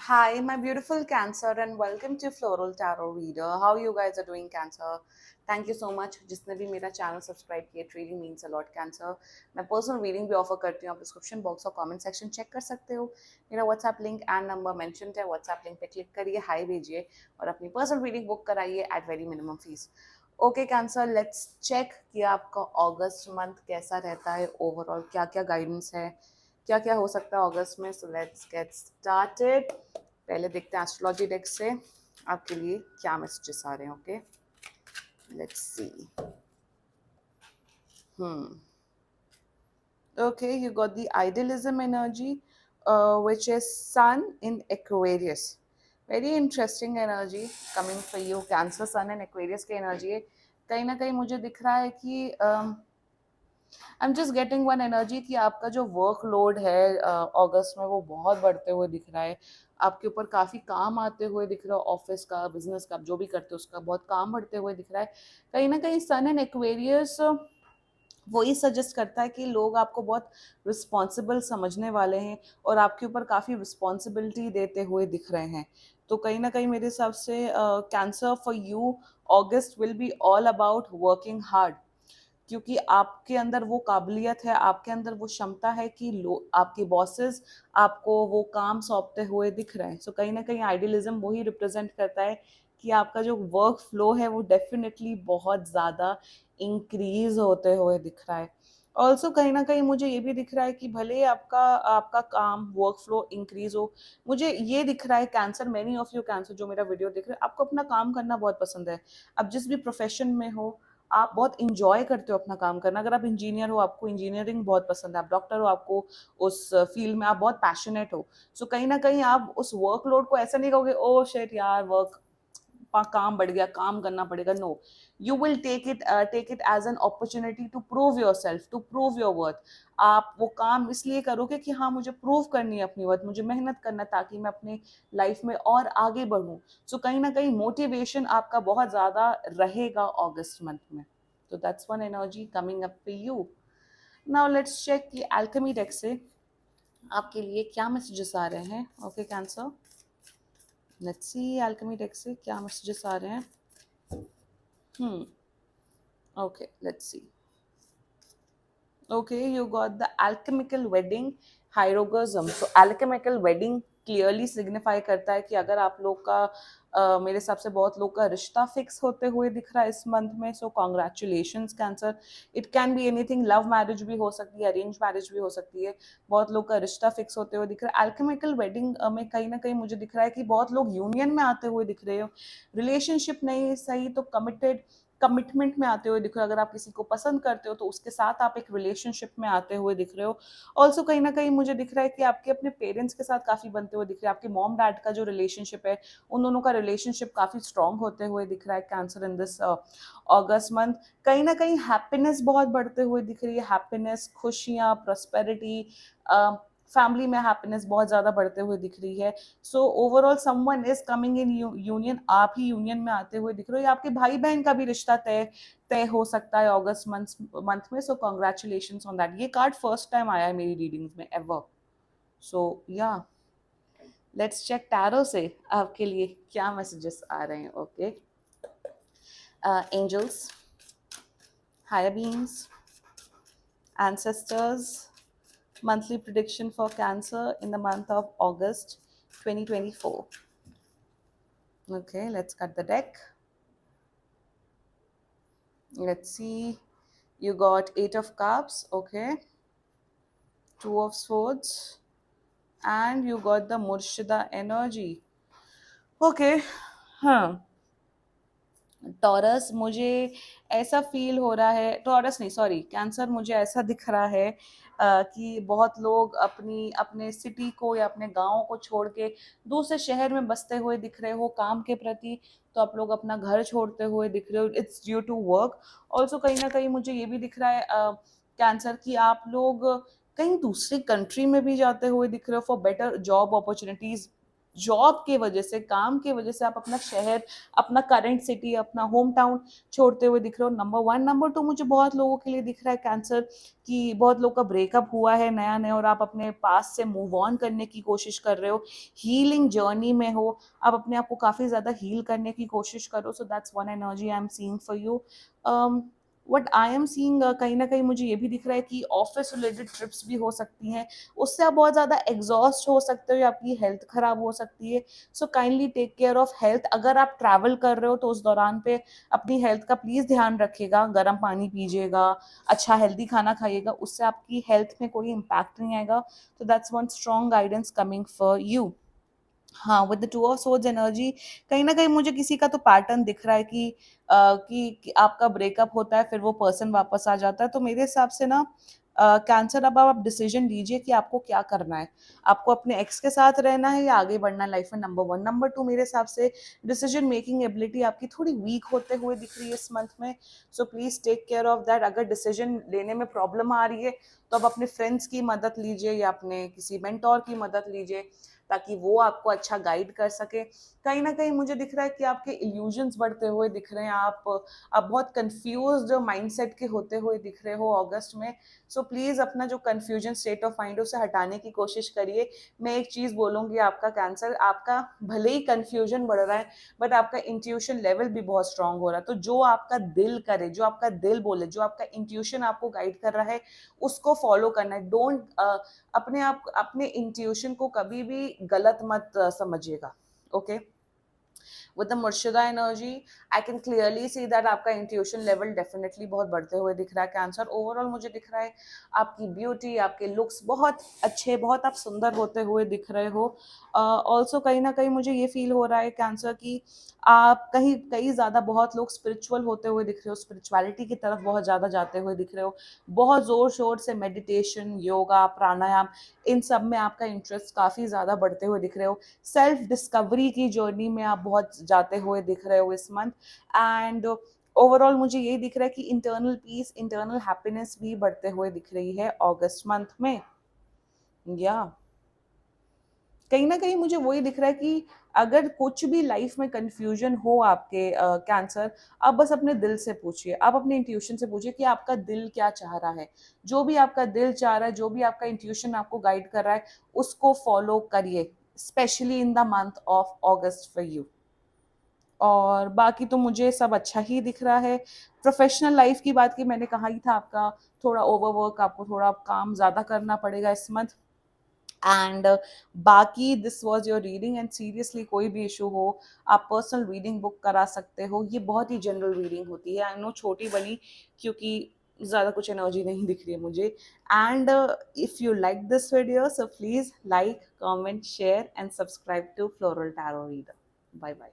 Hi, my beautiful Cancer, and welcome to Floral Tarot Reader. How you guys are doing, Cancer? Thank you so much. जिसने भी मेरा channel subscribe किया, it really means a lot, Cancer. मैं personal reading भी offer करती हूँ, आप description box और कमेंट सेक्शन चेक कर सकते हो. मेरा WhatsApp link and number mention है. व्हाट्सएप लिंक पे क्लिक करिए, हाई भेजिए और अपनी पर्सनल रीडिंग बुक कराइए at very minimum fees. Okay cancer, let's check कि आपका अगस्त मंथ कैसा रहता है. ओवरऑल क्या क्या गाइडेंस है, क्या क्या हो सकता है अगस्त में. So let's get started. पहले देखते हैं एस्ट्रोलॉजी डेक से आपके लिए क्या मैसेजेस आ रहे हैं. Okay, let's see. Okay, you got the idealism energy, which is Sun in Aquarius. Very interesting energy coming for you. Cancer, Sun and Aquarius की energy है. कहीं ना कहीं मुझे दिख रहा है कि I am just getting one energy कि आपका जो वर्कलोड है अगस्त में वो बहुत बढ़ते हुए दिख रहा है. आपके ऊपर काफ़ी काम आते हुए दिख रहा है. ऑफिस का, बिजनेस का, आप जो भी करते हो उसका बहुत काम बढ़ते हुए दिख रहा है. कहीं ना कहीं सन एंड एक्वेरियस वही सजेस्ट करता है कि लोग आपको बहुत रिस्पॉन्सिबल समझने वाले हैं और आपके ऊपर काफ़ी रिस्पॉन्सिबिलिटी देते हुए दिख रहे हैं. तो कहीं ना कहीं मेरे हिसाब से cancer for you August will be all about working hard. क्योंकि आपके अंदर वो काबिलियत है, आपके अंदर वो क्षमता है कि आपके बॉसेस आपको वो काम सौंपते हुए दिख रहे हैं. सो कहीं ना कहीं आइडियलिज्म वही रिप्रेजेंट करता है कि आपका जो वर्क फ्लो है वो डेफिनेटली बहुत ज़्यादा इंक्रीज होते हुए दिख रहा है. ऑल्सो कहीं ना कहीं मुझे ये भी दिख रहा है कि भले ही आपका आपका काम वर्क फ्लो इंक्रीज हो, मुझे ये दिख रहा है cancer, many of you cancer जो मेरा वीडियो देख रहे हैं, आपको अपना काम करना बहुत पसंद है. आप जिस भी प्रोफेशन में हो, आप बहुत इंजॉय करते हो अपना काम करना. अगर आप इंजीनियर हो, आपको इंजीनियरिंग बहुत पसंद है. आप डॉक्टर हो, आपको उस फील्ड में आप बहुत पैशनेट हो. सो कहीं ना कहीं आप उस वर्कलोड को ऐसा नहीं कहोगे ओ शिट यार वर्क काम बढ़ गया, काम करना पड़ेगा. No, you will take it as an opportunity to prove yourself, to prove your worth. आप वो काम इसलिए करोगे कि हाँ मुझे प्रूव करनी है अपनी वर्थ, मुझे मेहनत करना है ताकि मैं अपने लाइफ में और आगे बढ़ूं. सो कहीं ना कहीं मोटिवेशन आपका बहुत ज्यादा रहेगा अगस्त मंथ में. तो that's one energy coming up for you. Now let's check कि अल्केमी डेक से आपके लिए क्या मैसेजेस आ रहे हैं. Okay cancer, let's see alchemy deck से क्या मैसेजेस आ रहे हैं. Okay, let's see. Okay, you got the alchemical wedding hieroglyphism. So alchemical wedding clearly signify करता है कि अगर आप लोग का मेरे हिसाब से बहुत लोग का रिश्ता फिक्स होते हुए दिख रहा है इस मंथ में. सो congratulations cancer. It can be anything, love marriage भी हो सकती है, अरेंज मैरिज भी हो सकती है. बहुत लोग का रिश्ता फिक्स होते हुए दिख रहा है. अल्केमिकल वेडिंग में कहीं ना कहीं मुझे दिख रहा है कि बहुत लोग यूनियन में आते हुए दिख रहे हो. रिलेशनशिप नहीं सही तो कमिटेड कमिटमेंट में आते हुए दिख रहे हो. अगर आप किसी को पसंद करते हो तो उसके साथ आप एक रिलेशनशिप में आते हुए दिख रहे हो. ऑल्सो कहीं ना कहीं मुझे दिख रहा है कि आपके अपने पेरेंट्स के साथ काफी बनते हुए दिख रहे हैं. आपके मॉम डैड का जो रिलेशनशिप है, उन दोनों का रिलेशनशिप काफी स्ट्रांग होते हुए दिख रहा है cancer in this August month. कहीं ना कहीं हैप्पीनेस बहुत बढ़ते हुए दिख रही है. हैप्पीनेस, खुशियाँ, प्रॉस्पेरिटी, फैमिली में हैप्पीनेस बहुत ज्यादा बढ़ते हुए दिख रही है. So overall someone is coming in union. आप ही यूनियन में आते हुए दिख रहे हो या आपके भाई बहन का भी रिश्ता तय तय हो सकता है अगस्त मंथ में. So congratulation on that. ये कार्ड फर्स्ट टाइम आया है मेरी रीडिंग्स में एवर. सो या लेट्स चेक टैरो से आपके लिए क्या मैसेजेस आ रहे हैं. Okay, angels, higher beings, ancestors, monthly prediction for Cancer in the month of August 2024. Okay, let's cut the deck. Let's see. You got 8 of Cups, okay, 2 of Swords, and you got the Murshida energy. Okay, हाँ. Taurus, मुझे ऐसा feel हो रहा है, taurus नहीं sorry cancer, मुझे ऐसा दिख रहा है कि बहुत लोग अपने सिटी को या अपने गाँव को छोड़ के दूसरे शहर में बसते हुए दिख रहे हो काम के प्रति. तो आप लोग अपना घर छोड़ते हुए दिख रहे हो. It's due to work. Also कहीं ना कहीं मुझे ये भी दिख रहा है कैंसर कि आप लोग कहीं दूसरी कंट्री में भी जाते हुए दिख रहे हो for better job opportunities. Job के वजह से, काम के वजह से आप अपना शहर, अपना करंट सिटी, अपना होम टाउन छोड़ते हुए दिख रहे हो, नंबर वन। नंबर टू, मुझे बहुत लोगों के लिए दिख रहा है कैंसर कि बहुत लोग का ब्रेकअप हुआ है नया नया और आप अपने पास से मूव ऑन करने की कोशिश कर रहे हो, हीलिंग जर्नी में हो, आप अपने आप को काफ़ी ज़्यादा हील करने की कोशिश करो। So that's one energy I am seeing for you. What I am seeing, कहीं ना कहीं मुझे ये भी दिख रहा है कि ऑफिस रिलेटेड ट्रिप्स भी हो सकती हैं, उससे आप बहुत ज़्यादा एग्जॉस्ट हो सकते हो या आपकी हेल्थ खराब हो सकती है। So kindly take care of health. अगर आप ट्रैवल कर रहे हो तो उस दौरान पे अपनी हेल्थ का प्लीज़ ध्यान रखिएगा, गर्म पानी पीजिएगा, अच्छा हेल्दी खाना खाइएगा, उससे आपकी हेल्थ में कोई इम्पैक्ट नहीं आएगा। तो that's one strong guidance coming for you. हाँ, with the two of swords energy, कहीं न कहीं मुझे किसी का तो पैटर्न दिख रहा है कि कि आपका ब्रेकअप होता है, फिर वो पर्सन वापस आ जाता है। तो मेरे हिसाब से ना कैंसर, अब आप डिसीज़न लीजिए कि आपको क्या करना है। आपको अपने एक्स के साथ रहना है या आगे बढ़ना है लाइफ में, नंबर 1। नंबर 2, मेरे हिसाब से डिसीज़न मेकिंग एबिलिटी आपकी थोड़ी वीक होते हुए दिख रही है इस मंथ में। So please take care of that. अगर डिसीज़न लेने में प्रॉब्लम आ रही है, तो आप अपने फ्रेंड्स की मदद लीजिए या अपने किसी मेंटर की मदद लीजिए, ताकि वो आपको अच्छा गाइड कर सके। कहीं न कहीं मुझे दिख रहा है कि आपके इल्यूजन्स बढ़ते हुए दिख रहे हैं, आप बहुत कन्फ्यूज़्ड माइंडसेट के होते हुए दिख रहे हो अगस्त में। सो प्लीज़ अपना जो कन्फ्यूजन स्टेट ऑफ माइंड है उसे हटाने की कोशिश करिए। मैं एक चीज़ बोलूँगी, आपका कैंसर, आपका भले ही कन्फ्यूजन बढ़ रहा है, बट आपका इंट्यूशन लेवल भी बहुत स्ट्रॉन्ग हो रहा है। तो जो आपका दिल करे, जो आपका दिल बोले, जो आपका इंट्यूशन आपको गाइड कर रहा है, उसको फॉलो करना है। डोंट अपने आप, अपने इंट्यूशन को कभी भी गलत मत समझिएगा। Okay, with the Murshida energy, I can clearly see that आपका इंट्यूशन लेवल डेफिनेटली बहुत बढ़ते हुए दिख रहा है कैंसर। ओवरऑल मुझे दिख रहा है आपकी ब्यूटी, आपके लुक्स बहुत अच्छे, बहुत आप सुंदर होते हुए दिख रहे हो। ऑल्सो कहीं ना कहीं मुझे ये फील हो रहा है कैंसर की आप कहीं कई ज़्यादा, बहुत लोग स्पिरिचुअल होते हुए दिख रहे हो, स्पिरिचुअलिटी की तरफ बहुत ज़्यादा जाते हुए दिख रहे हो, बहुत ज़ोर शोर से मेडिटेशन, योगा, प्राणायाम, इन सब में आपका इंटरेस्ट काफ़ी ज़्यादा बढ़ते हुए दिख रहे हो। सेल्फ डिस्कवरी की जर्नी में आप बहुत जाते हुए दिख रहे हो इस मंथ। एंड ओवरऑल मुझे यही दिख रहा है कि इंटरनल पीस, इंटरनल हैप्पीनेस भी बढ़ते हुए दिख रही है अगस्त मंथ में। या कहीं ना कहीं मुझे वही दिख रहा है कि अगर कुछ भी लाइफ में कंफ्यूजन हो आपके कैंसर, आप बस अपने दिल से पूछिए, आप अपने इंट्यूशन से पूछिए कि आपका दिल क्या चाह रहा है। जो भी आपका दिल चाह रहा है, जो भी आपका इंट्यूशन आपको गाइड कर रहा है, उसको फॉलो करिए, specially in the month of August for you. और बाकी तो मुझे सब अच्छा ही दिख रहा है। प्रोफेशनल लाइफ की बात की, मैंने कहा ही था, आपका थोड़ा ओवरवर्क, आपको थोड़ा काम ज़्यादा करना पड़ेगा इस मंथ। एंड बाकी this was your reading, and seriously कोई भी इशू हो, आप पर्सनल रीडिंग बुक करा सकते हो। ये बहुत ही जनरल रीडिंग होती है, आई नो छोटी बनी क्योंकि ज़्यादा कुछ एनर्जी नहीं दिख रही है मुझे। And if you like this video, so please like, comment, share and subscribe to floral tarot reader. Bye bye.